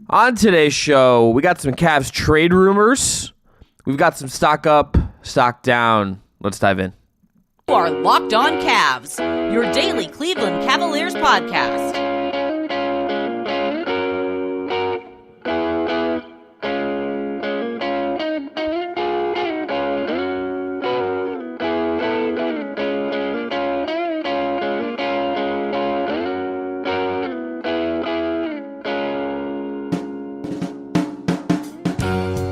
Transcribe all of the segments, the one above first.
On today's show, we got some Cavs trade rumors. We've got some stock up, stock down. Let's dive in. You are Locked On Cavs, your daily Cleveland Cavaliers podcast.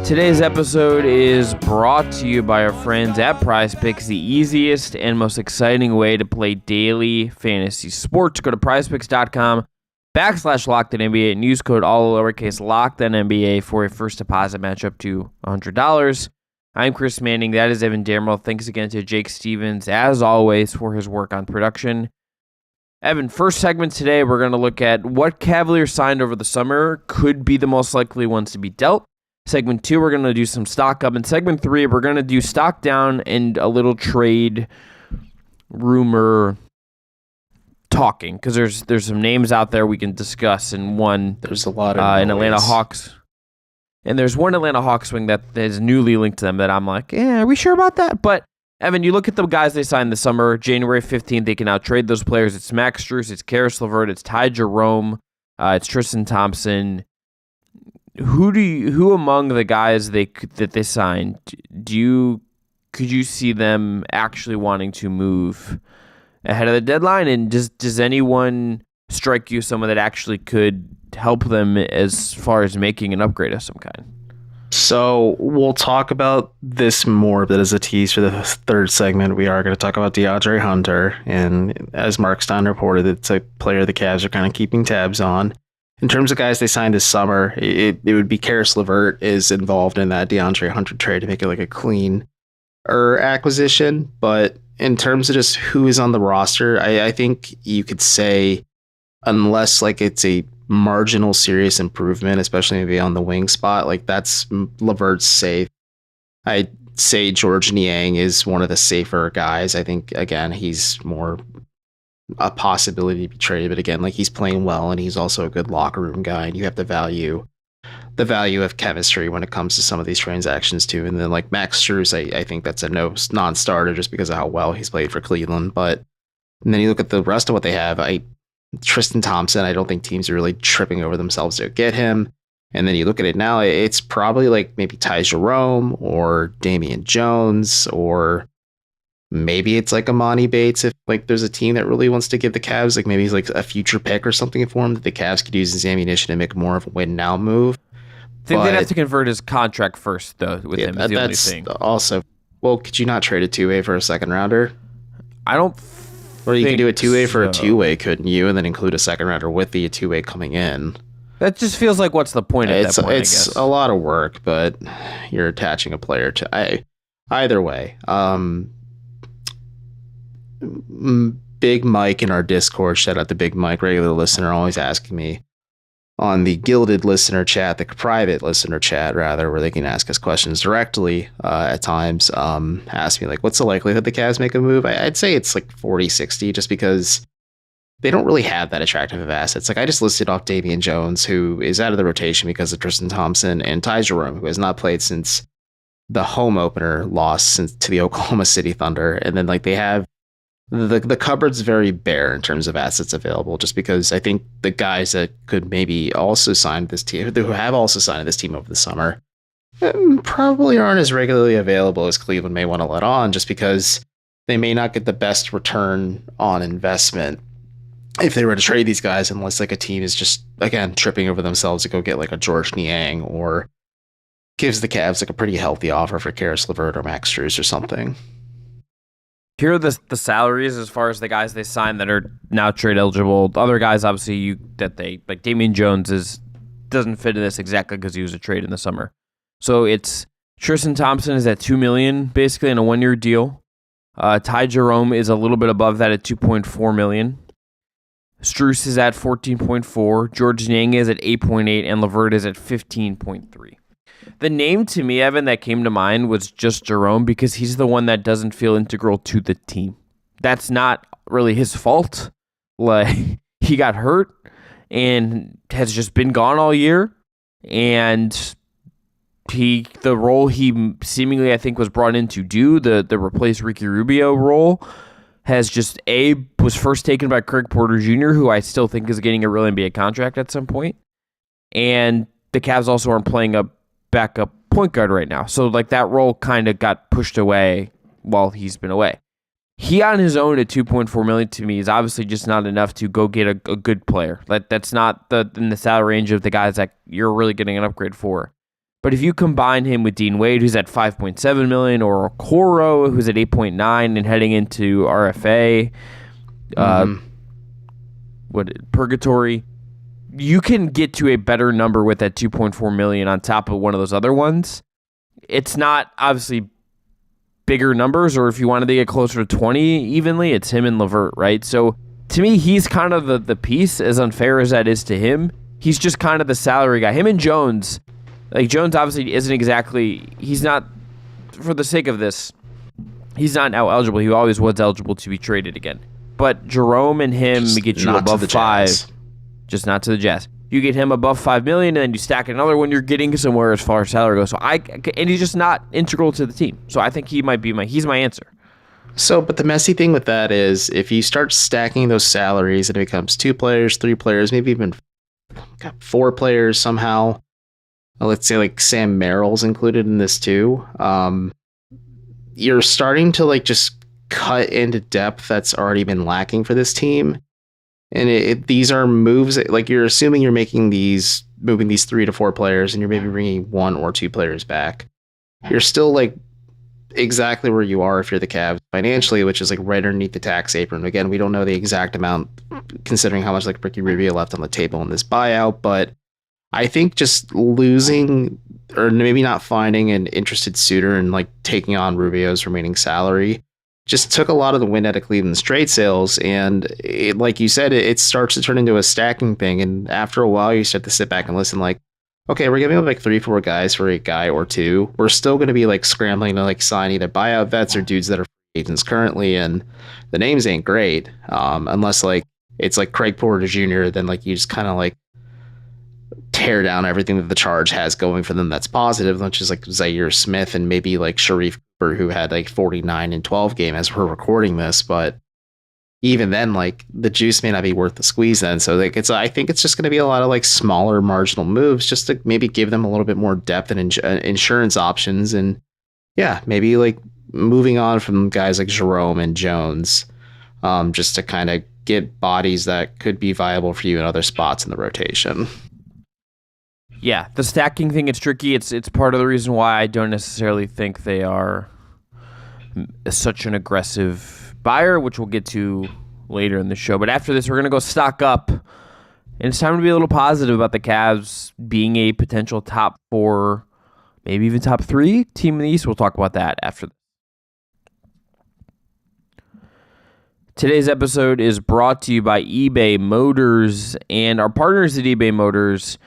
Today's episode is brought to you by our friends at PrizePicks, the easiest and most exciting way to play daily fantasy sports. Go to prizepicks.com/LockedOnNBA and use code all lowercase LockedOnNBA for a first deposit match up to $100. I'm Chris Manning. That is Evan Dammarell. Thanks again to Jake Stevens, as always, for his work on production. Evan, first segment today, we're going to look at what Cavaliers signed over the summer could be the most likely ones to be dealt. Segment 2, we're going to do some stock up. In segment 3, we're going to do stock down and a little trade rumor talking, because there's some names out there we can discuss. And one, there's a lot of an Atlanta Hawks, and there's one Atlanta Hawks wing that is newly linked to them that I'm like, are we sure about that? But Evan, you look at the guys they signed this summer. January 15th, they can now trade those players. It's Max Strus, it's Caris LeVert, it's Ty Jerome, it's Tristan Thompson. Who among the guys that they signed could you see them actually wanting to move ahead of the deadline? And does anyone strike you someone that actually could help them as far as making an upgrade of some kind? So we'll talk about this more, but as a tease for the third segment, we are going to talk about DeAndre Hunter. And as Mark Stein reported, it's a player the Cavs are kind of keeping tabs on. In terms of guys they signed this summer, it would be Caris LeVert is involved in that DeAndre Hunter trade to make it like a clean acquisition. But in terms of just who is on the roster, I think you could say, unless like it's a marginal serious improvement, especially maybe on the wing spot, like that's LeVert's safe. I'd say George Niang is one of the safer guys. I think, again, he's more a possibility to be traded, but again, like he's playing well and he's also a good locker room guy, and you have the value of chemistry when it comes to some of these transactions too. And then like Max Strus, I think that's a non-starter just because of how well he's played for Cleveland. But and then you look at the rest of what they have, Tristan Thompson, I don't think teams are really tripping over themselves to get him. And then you look at it now, it's probably like maybe Ty Jerome or Damian Jones, or maybe it's like Amani Bates if like there's a team that really wants to give the Cavs like maybe he's like a future pick or something for him that the Cavs could use as ammunition to make more of a win now move. I think they'd have to convert his contract first though with him. Is the only thing. Also, well, could you not trade a two-way for a second rounder? I don't. Or you could do a two-way for a two-way, couldn't you? And then include a second rounder with the two-way coming in. That just feels like what's the point at that point? It's a lot of work, but you're attaching a player to either way. Big Mike in our Discord, shout out to Big Mike, regular listener, always asking me on the gilded listener chat, the private listener chat rather, where they can ask us questions directly at times, ask me like, what's the likelihood the Cavs make a move? I'd say it's like 40-60 just because they don't really have that attractive of assets. Like I just listed off Damian Jones, who is out of the rotation because of Tristan Thompson, and Ty Jerome, who has not played since the home opener loss to the Oklahoma City Thunder. And then like they have the cupboard's very bare in terms of assets available, just because I think the guys that could maybe also sign this team, who have also signed this team over the summer, probably aren't as regularly available as Cleveland may want to let on, just because they may not get the best return on investment if they were to trade these guys, unless like a team is just, again, tripping over themselves to go get like a George Niang, or gives the Cavs like a pretty healthy offer for Caris LeVert or Max Strus or something. Here are the salaries as far as the guys they signed that are now trade eligible. The other guys, obviously, like Damian Jones doesn't fit in this exactly because he was a trade in the summer. So it's Tristan Thompson is at $2 million, basically in a 1-year deal. Ty Jerome is a little bit above that at $2.4 million. Strus is at 14.4. George Niang is at 8.8, and LeVert is at 15.3. The name to me, Evan, that came to mind was just Jerome, because he's the one that doesn't feel integral to the team. That's not really his fault. Like, he got hurt and has just been gone all year. and the role he seemingly, I think, was brought in to do, the replace Ricky Rubio role, has just was first taken by Craig Porter Jr., who I still think is getting a real NBA contract at some point. And the Cavs also aren't playing a backup point guard right now. So like that role kind of got pushed away while he's been away. He on his own at $2.4 million to me is obviously just not enough to go get a good player. That's not in the salary range of the guys that you're really getting an upgrade for. But if you combine him with Dean Wade, who's at $5.7 million, or Okoro, who's at $8.9 and heading into RFA, purgatory, you can get to a better number with that $2.4 million on top of one of those other ones. It's not obviously bigger numbers, or if you wanted to get closer to 20 evenly, it's him and LeVert, right? So to me, he's kind of the piece, as unfair as that is to him. He's just kind of the salary guy. Him and Jones. Like, Jones obviously isn't exactly, he's not, for the sake of this, he's not now eligible. He always was eligible to be traded again. But Jerome and him just get you above 5, just not to the Jazz. You get him above $5 million, and then you stack another one, you're getting somewhere as far as salary goes. So and he's just not integral to the team. So I think he might be he's my answer. So, but the messy thing with that is, if you start stacking those salaries and it becomes 2 players, 3 players, maybe even 4 players somehow, let's say like Sam Merrill's included in this too, you're starting to like just cut into depth that's already been lacking for this team. And these are moves like you're assuming you're moving these 3 to 4 players, and you're maybe bringing 1 or 2 players back. You're still like exactly where you are if you're the Cavs financially, which is like right underneath the tax apron. Again, we don't know the exact amount considering how much like Ricky Rubio left on the table in this buyout, but I think just losing, or maybe not finding an interested suitor and like taking on Rubio's remaining salary, just took a lot of the wind out of Cleveland's trade sales. And like you said, it starts to turn into a stacking thing. And after a while, you start to sit back and listen like, okay, we're giving up like 3-4 guys for a guy or 2. We're still going to be like scrambling to like sign either buyout vets or dudes that are free agents currently. And the names ain't great unless like it's like Craig Porter Jr. Then like you just kind of like tear down everything that the Charge has going for them that's positive, which is like Zaire Smith and maybe like Sharif Cooper, who had like 49 and 12 game as we're recording this. But even then, like the juice may not be worth the squeeze then. So like I think it's just going to be a lot of like smaller marginal moves just to maybe give them a little bit more depth and insurance options. And yeah, maybe like moving on from guys like Jerome and Jones, just to kind of get bodies that could be viable for you in other spots in the rotation. Yeah, the stacking thing, it's tricky. It's part of the reason why I don't necessarily think they are such an aggressive buyer, which we'll get to later in the show. But after this, we're going to go stock up. And it's time to be a little positive about the Cavs being a potential top 4, maybe even top 3 team in the East. We'll talk about that after this. Today's episode is brought to you by eBay Motors, and our partners at eBay Motors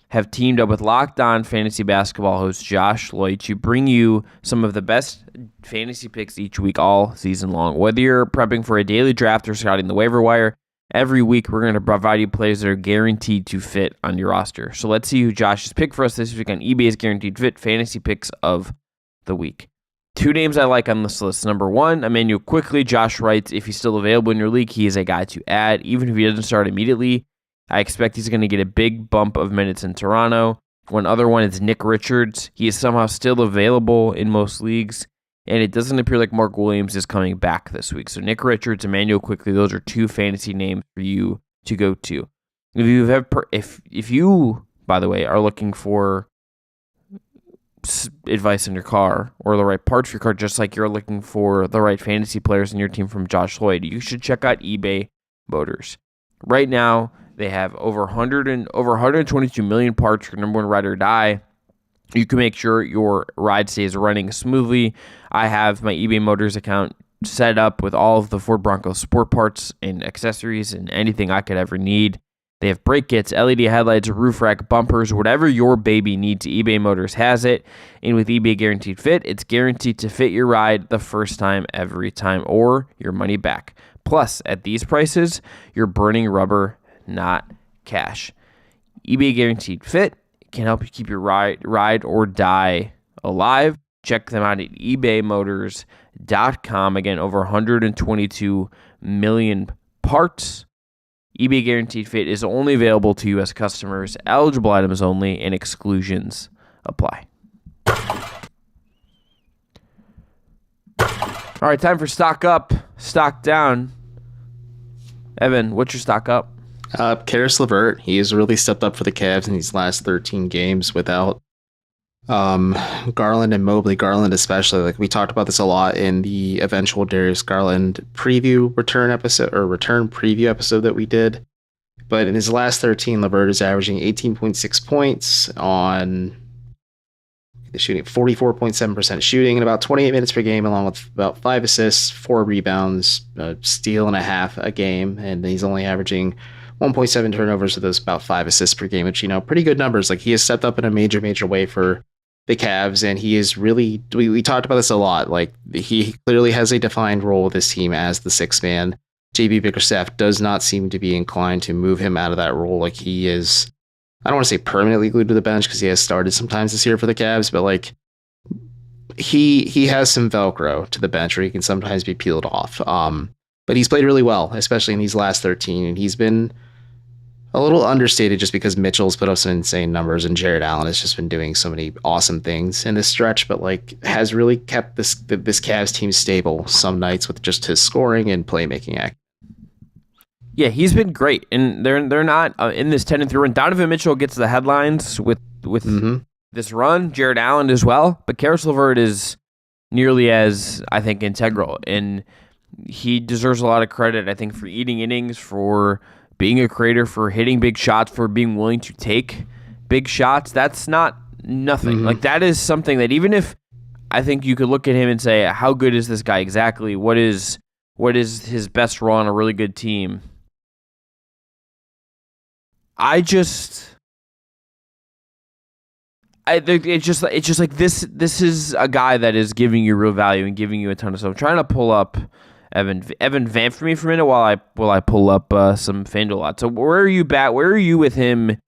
have teamed up with Locked On Fantasy Basketball host Josh Lloyd to bring you some of the best fantasy picks each week all season long. Whether you're prepping for a daily draft or scouting the waiver wire, every week we're going to provide you players that are guaranteed to fit on your roster. So let's see who Josh has picked for us this week on eBay's Guaranteed Fit Fantasy Picks of the Week. 2 names I like on this list. Number 1, Emmanuel Quickley. Josh writes, if he's still available in your league, he is a guy to add. Even if he doesn't start immediately, I expect he's going to get a big bump of minutes in Toronto. One other one is Nick Richards. He is somehow still available in most leagues, and it doesn't appear like Mark Williams is coming back this week. So Nick Richards, Emmanuel Quickley, those are 2 fantasy names for you to go to. If you, by the way, are looking for advice in your car or the right parts for your car, just like you're looking for the right fantasy players in your team from Josh Lloyd, you should check out eBay Motors. Right now, they have over 122 million parts for number 1 ride or die. You can make sure your ride stays running smoothly. I have my eBay Motors account set up with all of the Ford Bronco sport parts and accessories and anything I could ever need. They have brake kits, LED headlights, roof rack, bumpers, whatever your baby needs, eBay Motors has it. And with eBay Guaranteed Fit, it's guaranteed to fit your ride the first time, every time, or your money back. Plus, at these prices, you're burning rubber, not cash. eBay Guaranteed Fit can help you keep your ride or die alive. Check them out at ebaymotors.com. Again, over 122 million parts. eBay Guaranteed Fit is only available to U.S. customers, eligible items only, and exclusions apply. All right, time for stock up, stock down. Evan, what's your stock up? Caris LeVert. He has really stepped up for the Cavs in these last 13 games without Garland and Mobley. Garland especially. Like, we talked about this a lot in the eventual Darius Garland return preview episode that we did. But in his last 13, LeVert is averaging 18.6 points on the shooting, 44.7% shooting, and about 28 minutes per game, along with about 5 assists, 4 rebounds, a steal and a half a game. And he's only averaging 1.7 turnovers with those about 5 assists per game, which, pretty good numbers. Like, he has stepped up in a major way for the Cavs, and he is really, we talked about this a lot. Like, he clearly has a defined role with this team as the sixth man. JB Bickerstaff does not seem to be inclined to move him out of that role. Like, he is, I don't want to say permanently glued to the bench because he has started sometimes this year for the Cavs, but like, he has some Velcro to the bench where he can sometimes be peeled off. But he's played really well, especially in these last 13, and he's been a little understated just because Mitchell's put up some insane numbers and Jared Allen has just been doing so many awesome things in this stretch, but like, has really kept this Cavs team stable some nights with just his scoring and playmaking act. Yeah, he's been great, and they're not in this 10-3 run. Donovan Mitchell gets the headlines with this run. Jared Allen as well, but Caris LeVert is nearly as, I think, integral, and he deserves a lot of credit, I think, for eating innings, for being a creator, for hitting big shots, for being willing to take big shots. That's not nothing. Like, that is something that, even if I think you could look at him and say, how good is this guy exactly? What is his best role on a really good team? It's just like this is a guy that is giving you real value and giving you a ton of stuff. I'm trying to pull up Evan vamp for me for a minute while I pull up some FanDuel odds. So where are you with him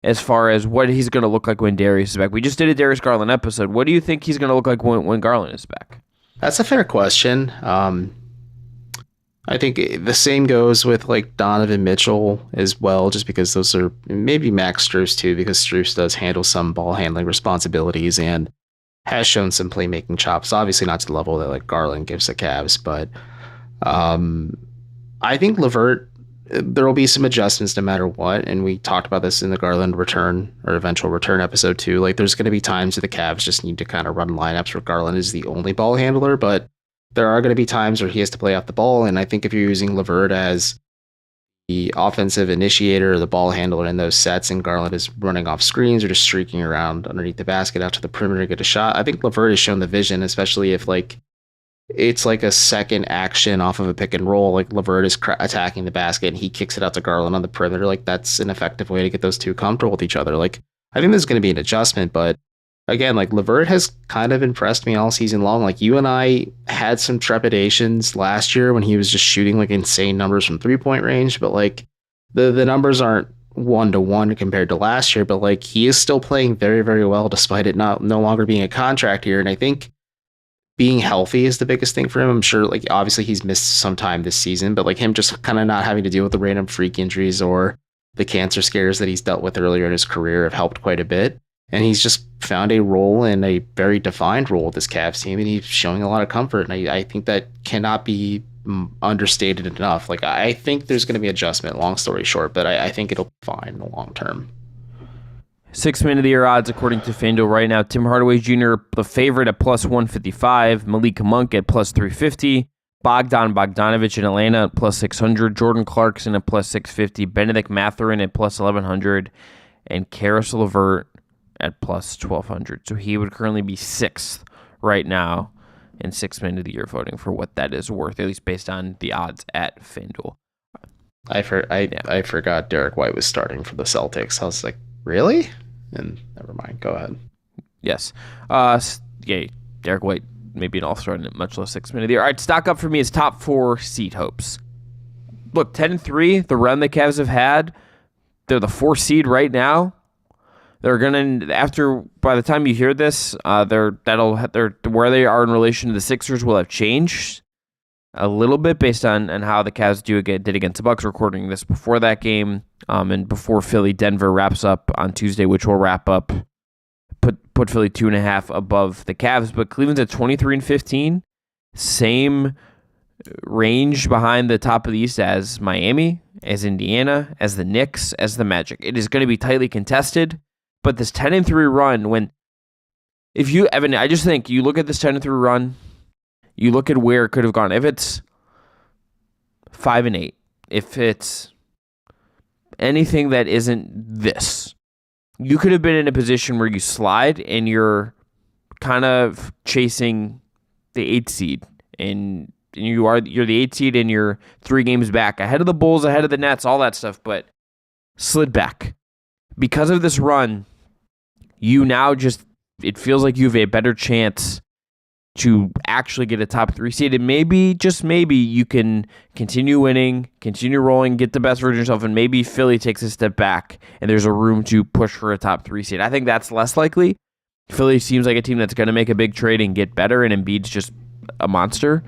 as far as what he's going to look like when Darius is back? We just did a Darius Garland episode. What do you think he's going to look like when Garland is back? That's a fair question. I think the same goes with like Donovan Mitchell as well, just because those are, maybe Max Strus too, because Strus does handle some ball handling responsibilities and has shown some playmaking chops. Obviously not to the level that like Garland gives the Cavs, but I think LeVert, there will be some adjustments no matter what. And we talked about this in the Garland return or eventual return episode too. Like, there's going to be times that the Cavs just need to kind of run lineups where Garland is the only ball handler, but there are going to be times where he has to play off the ball. And I think if you're using LeVert as the offensive initiator or the ball handler in those sets, and Garland is running off screens or just streaking around underneath the basket out to the perimeter to get a shot, I think LeVert has shown the vision, especially if like it's like a second action off of a pick and roll. Like, LeVert is attacking the basket and he kicks it out to Garland on the perimeter. Like, that's an effective way to get those two comfortable with each other. Like, I think there's going to be an adjustment, but again, like, LeVert has kind of impressed me all season long. Like, you and I had some trepidations last year when he was just shooting like insane numbers from 3-point range, but like the numbers aren't 1-to-1 compared to last year, but like, he is still playing very, very well despite it no longer being a contract year. And I think being healthy is the biggest thing for him. I'm sure, like, obviously he's missed some time this season, but like, him just kind of not having to deal with the random freak injuries or the cancer scares that he's dealt with earlier in his career have helped quite a bit. And he's just found a role, and a very defined role with this Cavs team, and he's showing a lot of comfort. And I think that cannot be understated enough. Like, I think there's going to be adjustment, long story short, but I think it'll be fine in the long term. 6 man of the year odds according to FanDuel right now. Tim Hardaway Jr., the favorite at plus 155. Malik Monk at plus 350. Bogdanovich in Atlanta at plus 600. Jordan Clarkson at plus 650. Benedict Mathurin at plus 1100. And Caris LeVert at plus 1200. So he would currently be 6th right now in 6 man of the year voting for what that is worth, at least based on the odds at FanDuel. I forgot Derek White was starting for the Celtics. I was like, really? And never mind. Go ahead. Yes. Derek White, maybe an all-star, much less 6 man of the year. All right, stock up for me is top 4 seed hopes. Look, 10-3, the run the Cavs have had, they're the 4th seed right now. They're gonna by the time you hear this, where they are in relation to the Sixers will have changed a little bit based on how the Cavs did against the Bucks. Recording this before that game, and before Philly Denver wraps up on Tuesday, which will wrap up put Philly 2.5 above the Cavs. But Cleveland's at 23-15, same range behind the top of the East as Miami, as Indiana, as the Knicks, as the Magic. It is going to be tightly contested. But this 10-3 run, Evan, I just think you look at this 10-3 run, you look at where it could have gone. If it's 5-8, if it's anything that isn't this, you could have been in a position where you slide and you're kind of chasing the 8th seed, and you're the 8th seed and you're 3 games back, ahead of the Bulls, ahead of the Nets, all that stuff, but slid back. Because of this run, it feels like you have a better chance to actually get a top 3 seed. And maybe, just maybe, you can continue winning, continue rolling, get the best version of yourself, and maybe Philly takes a step back and there's a room to push for a top 3 seed. I think that's less likely. Philly seems like a team that's going to make a big trade and get better, and Embiid's just a monster.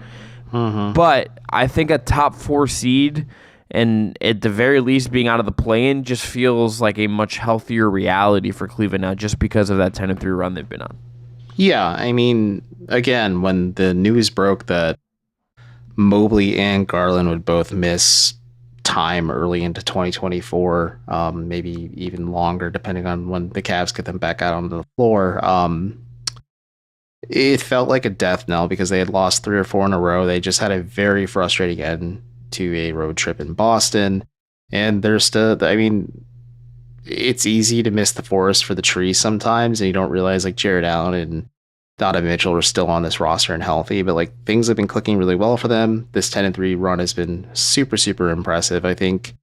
Mm-hmm. But I think a top 4 seed, and at the very least being out of the play-in, just feels like a much healthier reality for Cleveland now, just because of that 10-3 run they've been on. Yeah, I mean, again, when the news broke that Mobley and Garland would both miss time early into 2024, maybe even longer, depending on when the Cavs get them back out onto the floor, it felt like a death knell because they had lost 3 or 4 in a row. They just had a very frustrating end to a road trip in Boston, and there's still, I mean, it's easy to miss the forest for the trees sometimes, and you don't realize like Jared Allen and Donovan Mitchell are still on this roster and healthy, but like things have been clicking really well for them. This 10-3 run has been super, super impressive. I think,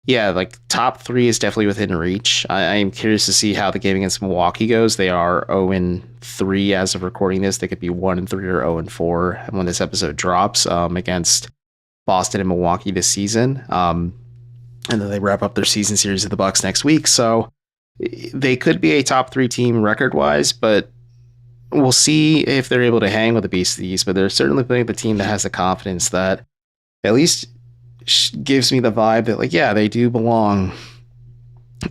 yeah, like top 3 is definitely within reach. I am curious to see how the game against Milwaukee goes. They are 0-3 as of recording this. They could be 1-3 or 0-4 when this episode drops, against Boston and Milwaukee this season. And then they wrap up their season series of the Bucks next week. So they could be a top 3 team record wise, but we'll see if they're able to hang with the Beasties. But they're certainly playing the team that has the confidence that at least gives me the vibe that, like, yeah, they do belong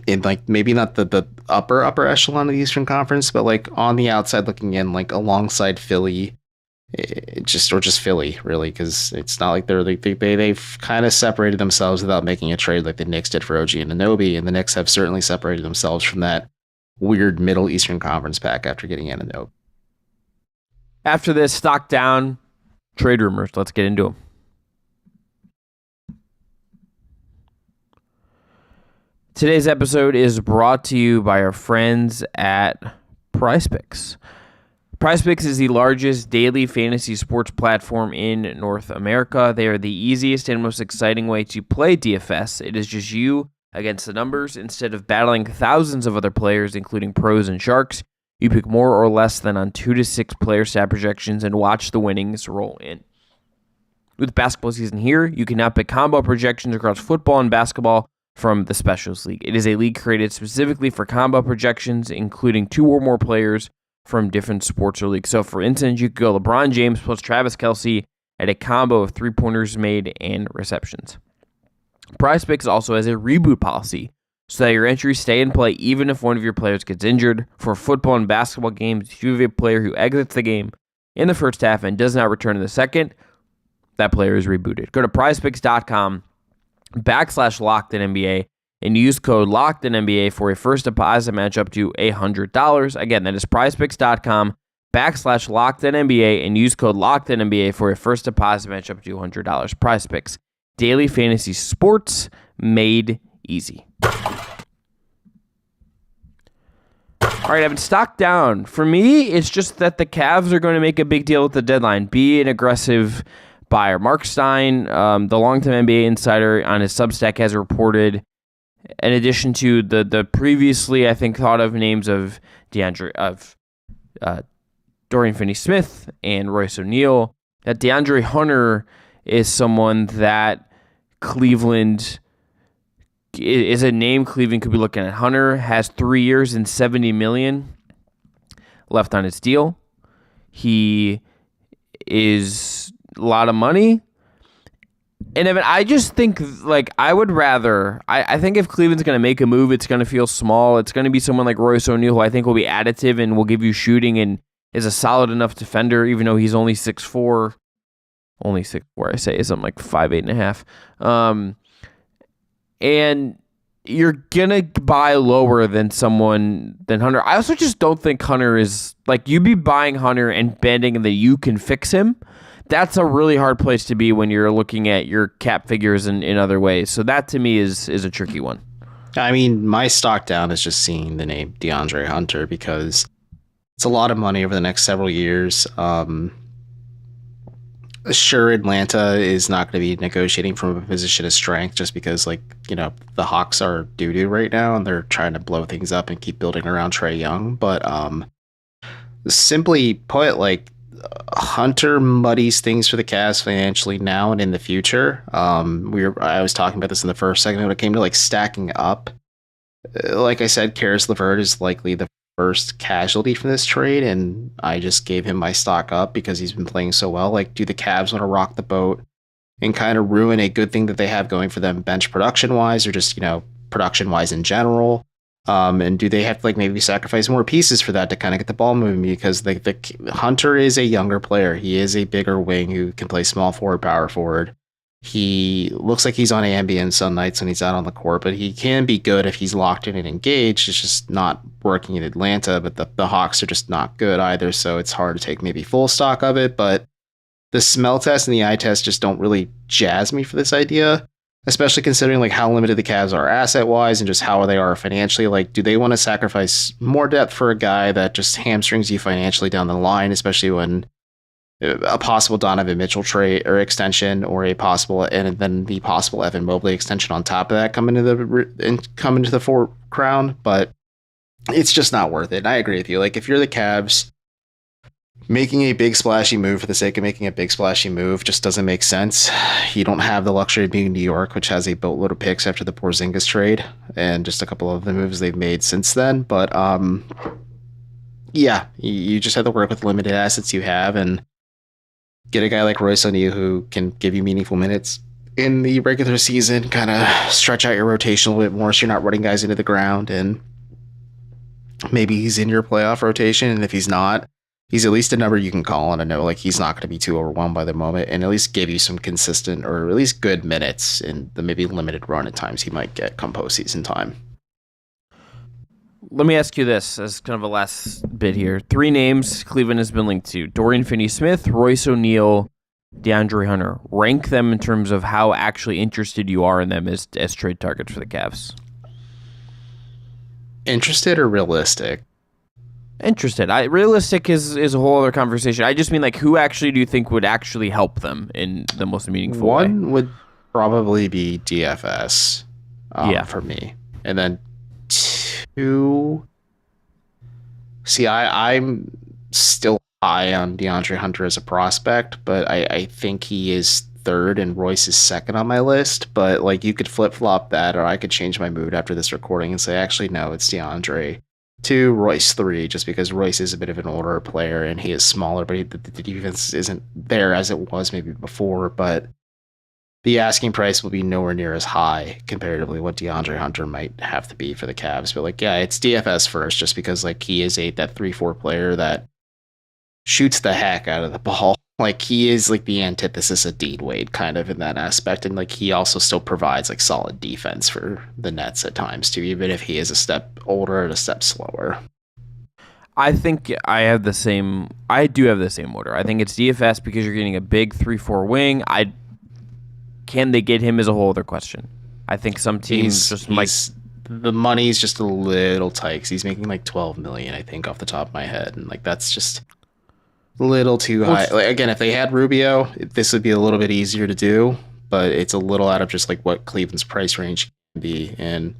in, like, maybe not the upper echelon of the Eastern Conference, but like on the outside looking in, like alongside Philly. Just Philly, really, because it's not like they've kind of separated themselves without making a trade like the Knicks did for OG Anunoby, and the Knicks have certainly separated themselves from that weird Middle Eastern Conference pack after getting Anunoby. After this, stock down, trade rumors. Let's get into them. Today's episode is brought to you by our friends at PrizePicks. PrizePicks is the largest daily fantasy sports platform in North America. They are the easiest and most exciting way to play DFS. It is just you against the numbers. Instead of battling thousands of other players, including pros and sharks, you pick more or less than on 2 to 6 player stat projections and watch the winnings roll in. With basketball season here, you can now pick combo projections across football and basketball from the Specials League. It is a league created specifically for combo projections, including 2 or more players from different sports or leagues. So, for instance, you could go LeBron James plus Travis Kelce at a combo of 3-pointers made and receptions. PrizePicks also has a reboot policy, so that your entries stay in play even if one of your players gets injured. For football and basketball games, if you have a player who exits the game in the first half and does not return in the second, that player is rebooted. Go to prizepicks.com/LockedInNBA and use code LOCKEDINNBA for a first deposit match up to $100. Again, that is prizepicks.com/LockedInNBA and use code LOCKEDINNBA for a first deposit match up to $100. PrizePicks, daily fantasy sports made easy. All right, Evan, stock down. For me, it's just that the Cavs are going to make a big deal at the deadline. Be an aggressive buyer. Mark Stein, the longtime NBA insider on his Substack, has reported, in addition to the previously, I think, thought of names of Dorian Finney-Smith and Royce O'Neal, that DeAndre Hunter is someone that Cleveland is a name Cleveland could be looking at. Hunter has 3 years and $70 million left on his deal. He is a lot of money. And Evan, I just think I would rather. I think if Cleveland's going to make a move, it's going to feel small. It's going to be someone like Royce O'Neal, who I think will be additive and will give you shooting and is a solid enough defender, even though he's only 6'4". Only 6'4", I say, is something like 5'8.5". And you're gonna buy lower than Hunter. I also just don't think Hunter is you'd be buying Hunter and betting that you can fix him. That's a really hard place to be when you're looking at your cap figures in other ways. So that to me is a tricky one. I mean, my stock down is just seeing the name DeAndre Hunter because it's a lot of money over the next several years. Sure, Atlanta is not going to be negotiating from a position of strength just because, the Hawks are doo-doo right now and they're trying to blow things up and keep building around Trae Young. But simply put, Hunter muddies things for the Cavs financially now and in the future. I was talking about this in the first segment when it came to stacking up. Like I said, Caris LeVert is likely the first casualty from this trade, and I just gave him my stock up because he's been playing so well. Do the Cavs want to rock the boat and kind of ruin a good thing that they have going for them bench production wise, or just production wise in general? And do they have to maybe sacrifice more pieces for that to kind of get the ball moving? Because the Hunter is a younger player. He is a bigger wing who can play small forward, power forward. He looks like he's on Ambien some nights when he's out on the court, but he can be good if he's locked in and engaged. It's just not working in Atlanta, but the Hawks are just not good either, so it's hard to take maybe full stock of it. But the smell test and the eye test just don't really jazz me for this idea, especially considering how limited the Cavs are asset-wise and just how they are financially. Do they want to sacrifice more depth for a guy that just hamstrings you financially down the line, especially when a possible Donovan Mitchell trade or extension, or and then the possible Evan Mobley extension on top of that come into the foreground? But it's just not worth it. And I agree with you. If you're the Cavs, making a big splashy move for the sake of making a big splashy move just doesn't make sense. You don't have the luxury of being in New York, which has a boatload of picks after the Porzingis trade and just a couple of the moves they've made since then. But yeah, you just have to work with limited assets you have and get a guy like Royce O'Neal who can give you meaningful minutes in the regular season, kind of stretch out your rotation a little bit more so you're not running guys into the ground, and maybe he's in your playoff rotation, and if he's not, he's at least a number you can call on and know he's not going to be too overwhelmed by the moment, and at least give you some consistent or at least good minutes in the maybe limited run at times he might get come postseason time. Let me ask you this as kind of a last bit here. 3 names Cleveland has been linked to: Dorian Finney-Smith, Royce O'Neal, DeAndre Hunter. Rank them in terms of how actually interested you are in them as trade targets for the Cavs. Interested or realistic? Interested. Realistic is a whole other conversation. I just mean who actually do you think would actually help them in the most meaningful way? One would probably be DFS for me. And then 2... See, I'm still high on DeAndre Hunter as a prospect, but I think he is third and Royce is second on my list. But you could flip-flop that, or I could change my mood after this recording and say, actually, no, it's DeAndre 2, Royce 3, just because Royce is a bit of an older player and he is smaller, but the defense isn't there as it was maybe before. But the asking price will be nowhere near as high comparatively what DeAndre Hunter might have to be for the Cavs. But yeah, it's DFS first, just because he is that 3-4 player that shoots the heck out of the ball. He is the antithesis of Dean Wade kind of in that aspect, and he also still provides solid defense for the Nets at times too, even if he is a step older and a step slower. I think I do have the same order. I think it's DFS because you're getting a big 3-4 wing. Can they get him is a whole other question. I think some teams the money's just a little tight because he's making $12 million, I think, off the top of my head, and that's just a little too high. Again, if they had Rubio, this would be a little bit easier to do, but it's a little out of just what Cleveland's price range can be. And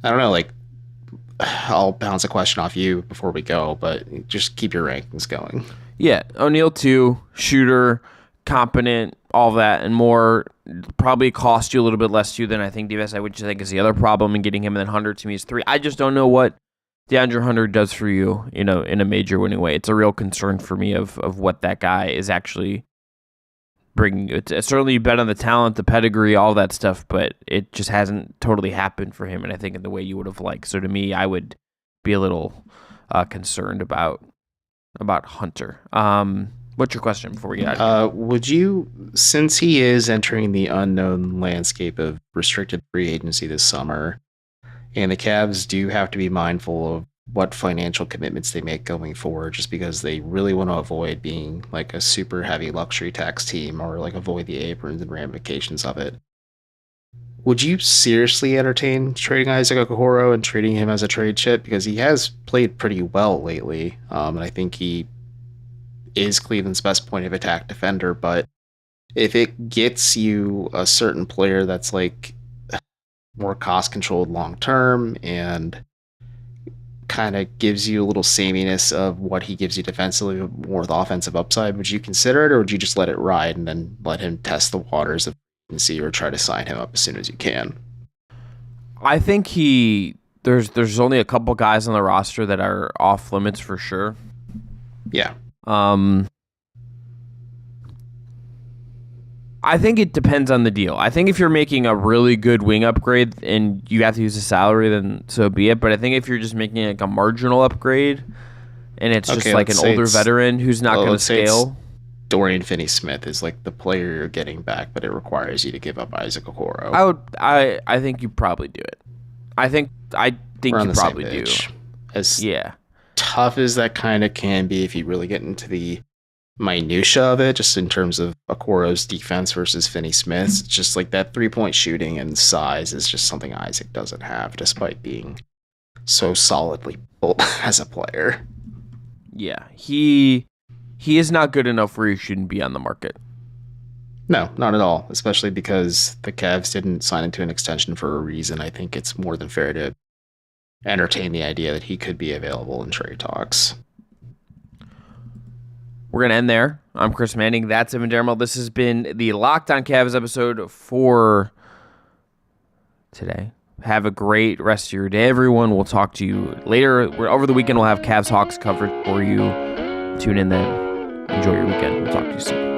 I don't know, I'll bounce a question off you before we go, but just keep your rankings going. Yeah, O'Neal 2, shooter, competent, all that and more. Probably cost you a little bit less too than I think DFS, which I think is the other problem in getting him. And then Hunter to me is 3. I just don't know what DeAndre Hunter does for you, in a major winning way. It's a real concern for me of what that guy is actually bringing. It's certainly you bet on the talent, the pedigree, all that stuff, but it just hasn't totally happened for him. And I think in the way you would have liked. So to me, I would be a little concerned about Hunter. What's your question before we get out of here? Would you, since he is entering the unknown landscape of restricted free agency this summer, and the Cavs do have to be mindful of what financial commitments they make going forward, just because they really want to avoid being like a super heavy luxury tax team or like avoid the aprons and ramifications of it, would you seriously entertain trading Isaac Okoro and treating him as a trade chip? Because he has played pretty well lately, and I think he is Cleveland's best point of attack defender. But if it gets you a certain player that's like more cost controlled long term and kind of gives you a little saminess of what he gives you defensively, more with offensive upside, would you consider it, or would you just let it ride and then let him test the waters of agency or try to sign him up as soon as you can? I think there's only a couple guys on the roster that are off limits for sure. Yeah. I think it depends on the deal. I think if you're making a really good wing upgrade and you have to use a salary, then so be it. But I think if you're just making like a marginal upgrade and it's just like an older veteran who's not going to scale. Dorian Finney-Smith is like the player you're getting back, but it requires you to give up Isaac Okoro. I think you probably do it. I think you probably do. As tough as that kind of can be if you really get into the minutia of it, just in terms of Okoro's defense versus Finney-Smith's, it's just like that 3-point shooting and size is just something Isaac doesn't have, despite being so solidly built as a player. Yeah, he is not good enough where he shouldn't be on the market. No, not at all, especially because the Cavs didn't sign into an extension for a reason. I think it's more than fair to entertain the idea that he could be available in trade talks. We're going to end there. I'm Chris Manning. That's Evan Dammarell. This has been the Locked On Cavs episode for today. Have a great rest of your day, everyone. We'll talk to you later. Over the weekend, we'll have Cavs Hawks covered for you. Tune in then. Enjoy your weekend. We'll talk to you soon.